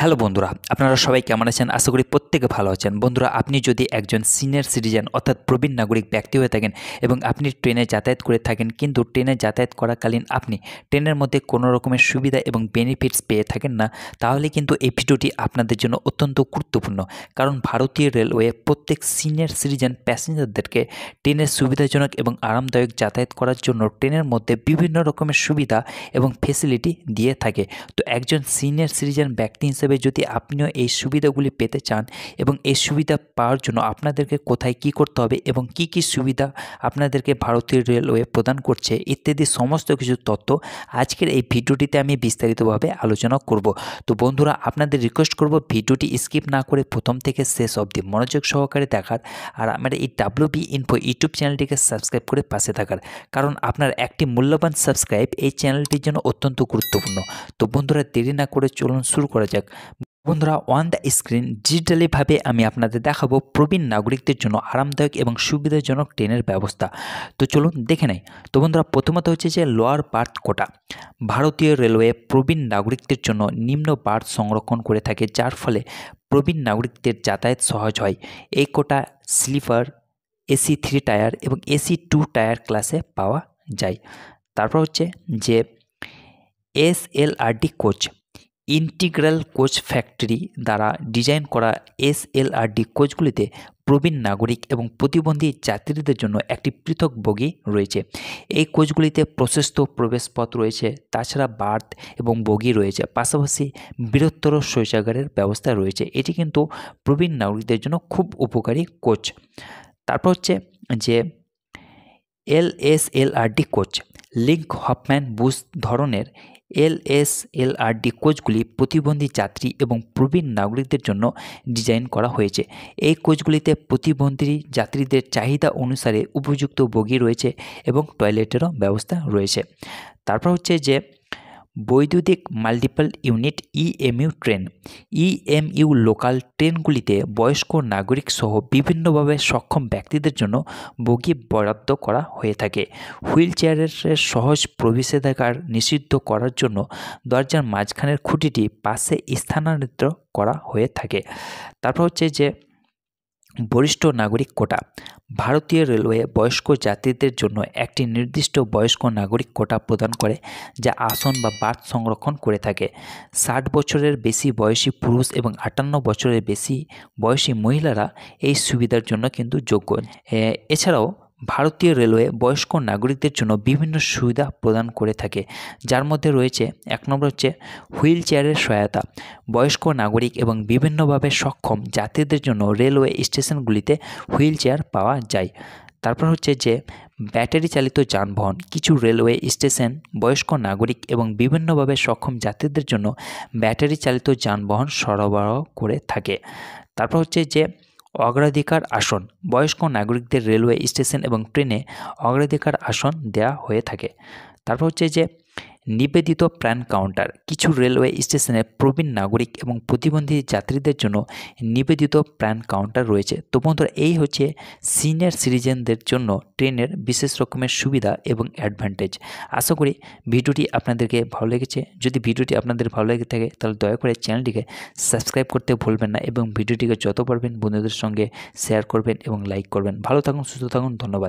Hello বন্ধুরা, আপনারা সবাই কেমন আছেন? আশা করি প্রত্যেকে ভালো আছেন। বন্ধুরা, আপনি যদি একজন সিনিয়র সিটিজেন অর্থাৎ প্রবীণ নাগরিক ব্যক্তি হয়ে থাকেন এবং আপনি ট্রেনে যাতায়াত করে থাকেন, কিন্তু ট্রেনে যাতায়াত করাকালীন আপনি ট্রেনের মধ্যে কোনো রকমের সুবিধা এবং বেনিফিটস পেয়ে থাকেন না, তাহলে কিন্তু এই ভিডিওটি আপনাদের জন্য অত্যন্ত গুরুত্বপূর্ণ। কারণ ভারতীয় রেলওয়ে প্রত্যেক সিনিয়র সিটিজেন প্যাসেঞ্জারদেরকে ট্রেনের সুবিধাজনক এবং আরামদায়ক যাতায়াত করার জন্য ট্রেনের মধ্যে বিভিন্ন রকমের সুবিধা এবং ফেসিলিটি দিয়ে থাকে। তো একজন সিনিয়র সিটিজেন ব্যক্তি হিসেবে যদি আপনিও এই সুবিধাগুলি পেতে চান এবং এই সুবিধা পাওয়ার জন্য আপনাদেরকে কোথায় কি করতে হবে এবং কি কি সুবিধা আপনাদেরকে ভারতীয় রেলওয়ে প্রদান করছে ইত্যাদি সমস্ত কিছু তথ্য আজকের এই ভিডিওটিতে আমি বিস্তারিতভাবে আলোচনা করব। তো বন্ধুরা, আপনাদের রিকোয়েস্ট করব ভিডিওটি স্কিপ না করে প্রথম থেকে শেষ অবধি মনোযোগ সহকারে দেখার, আর আমার এই WB ইনফো ইউটিউব চ্যানেলটিকে সাবস্ক্রাইব করে পাশে থাকার, কারণ আপনার একটি মূল্যবান সাবস্ক্রাইব এই চ্যানেলটির জন্য অত্যন্ত গুরুত্বপূর্ণ। তো বন্ধুরা, দেরি না করে চলুন শুরু করা যাক। বন্ধুরা, অন দ্য স্ক্রিন ডিজিটালিভাবে আমি আপনাদের দেখাবো প্রবীণ নাগরিকদের জন্য আরামদায়ক এবং সুবিধাজনক ট্রেনের ব্যবস্থা। তো চলুন দেখে নেই। তো বন্ধুরা, প্রথমত হচ্ছে যে লোয়ার বার্থ কোটা। ভারতীয় রেলওয়ে প্রবীণ নাগরিকদের জন্য নিম্ন বার্থ সংরক্ষণ করে থাকে, যার ফলে প্রবীণ নাগরিকদের যাতায়াত সহজ হয়। এই কোটা স্লিপার, AC3 টায়ার এবং AC2 টায়ার ক্লাসে পাওয়া যায়। তারপর হচ্ছে যে SLRD coach, integral coach factory দ্বারা ডিজাইন করা SLRD কোচগুলিতে প্রবীণ নাগরিক এবং প্রতিবন্ধী যাত্রীদের জন্য একটি পৃথক বগি রয়েছে। এই কোচগুলিতে প্রশস্ত প্রবেশপথ রয়েছে, তাছাড়া বার্থ এবং বগি রয়েছে, পাশাপাশি বৃহত্তর শৌচাগারের ব্যবস্থা রয়েছে। এটি কিন্তু প্রবীণ নাগরিকদের জন্য খুব উপকারী কোচ। তারপর হচ্ছে যে LSLRD coach, Linke Hofmann Busch ধরনের LSLRD কোচগুলি প্রতিবন্ধী যাত্রী এবং প্রবীণ নাগরিকদের জন্য ডিজাইন করা হয়েছে। এই কোচগুলিতে প্রতিবন্ধী যাত্রীদের চাহিদা অনুসারে উপযুক্ত বগি রয়েছে এবং টয়লেটেরও ব্যবস্থা রয়েছে। তারপর হচ্ছে যে বৈদ্যুতিক মাল্টিপল ইউনিট EMU ট্রেন। EMU লোকাল ট্রেনগুলিতে বয়স্ক নাগরিক সহ বিভিন্নভাবে সক্ষম ব্যক্তিদের জন্য বগি বরাদ্দ করা হয়ে থাকে। হুইল চেয়ারের সহজ প্রবেশাধিকার নিষিদ্ধ করার জন্য দরজার মাঝখানের খুঁটিটি পাশে স্থানান্তরিত করা হয়ে থাকে। তারপর হচ্ছে যে বরিষ্ঠ নাগরিক কোটা। ভারতীয় রেলওয়ে বয়স্ক যাত্রীদের জন্য একটি নির্দিষ্ট বয়স্ক নাগরিক কোটা প্রদান করে, যা আসন বা বার্থ সংরক্ষণ করে থাকে। 60 বছরের বেশি বয়সী পুরুষ এবং 58 বছরের বেশি বয়সী মহিলারা এই সুবিধার জন্য কিন্তু যোগ্য। এছাড়াও ভারতীয় রেলওয়ে বয়স্ক নাগরিকদের জন্য বিভিন্ন সুবিধা প্রদান করে থাকে, যার মধ্যে রয়েছে 1 নম্বর হচ্ছে হুইল চেয়ারের সহায়তা। বয়স্ক নাগরিক এবং বিভিন্নভাবে সক্ষম যাত্রীদের জন্য রেলওয়ে স্টেশনগুলিতে হুইল চেয়ার পাওয়া যায়। তারপর হচ্ছে যে ব্যাটারি চালিত যানবাহন। কিছু রেলওয়ে স্টেশন বয়স্ক নাগরিক এবং বিভিন্নভাবে সক্ষম যাত্রীদের জন্য ব্যাটারি চালিত যানবাহন সরবরাহ করে থাকে। তারপর হচ্ছে যে অগ্রাধিকার আসন। বয়স্ক নাগরিকদের রেলওয়ে স্টেশন এবং ট্রেনে অগ্রাধিকার আসন দেওয়া হয়ে থাকে। তারপর হচ্ছে যে নিবেদিত প্রাণ কাউন্টার। কিছু রেলওয়ে স্টেশনে প্রবীণ নাগরিক এবং প্রতিবন্ধী যাত্রীদের জন্য নিবেদিত প্রাণ কাউন্টার রয়েছে। তো বন্ধুরা, এই হচ্ছে সিনিয়র সিটিজেনদের জন্য ট্রেনের বিশেষ রকমের সুবিধা এবং অ্যাডভান্টেজ। আশা করি ভিডিওটি আপনাদেরকে ভালো লেগেছে। যদি ভিডিওটি আপনাদের ভালো লেগে থাকে তাহলে দয়া করে চ্যানেলটিকে সাবস্ক্রাইব করতে ভুলবেন না এবং ভিডিওটিকে যত পারবেন বন্ধুদের সঙ্গে শেয়ার করবেন এবং লাইক করবেন। ভালো থাকুন, সুস্থ থাকুন, ধন্যবাদ।